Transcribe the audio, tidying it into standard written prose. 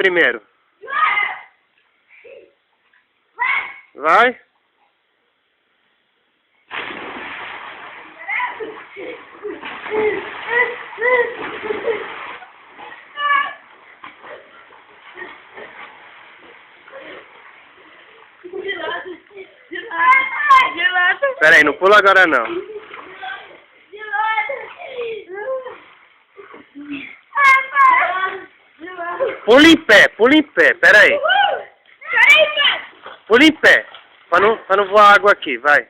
primeiro. Vai. Pera aí, não pula agora não. Pula em pé, pera aí. Pula em pé, pra não voar água aqui, vai.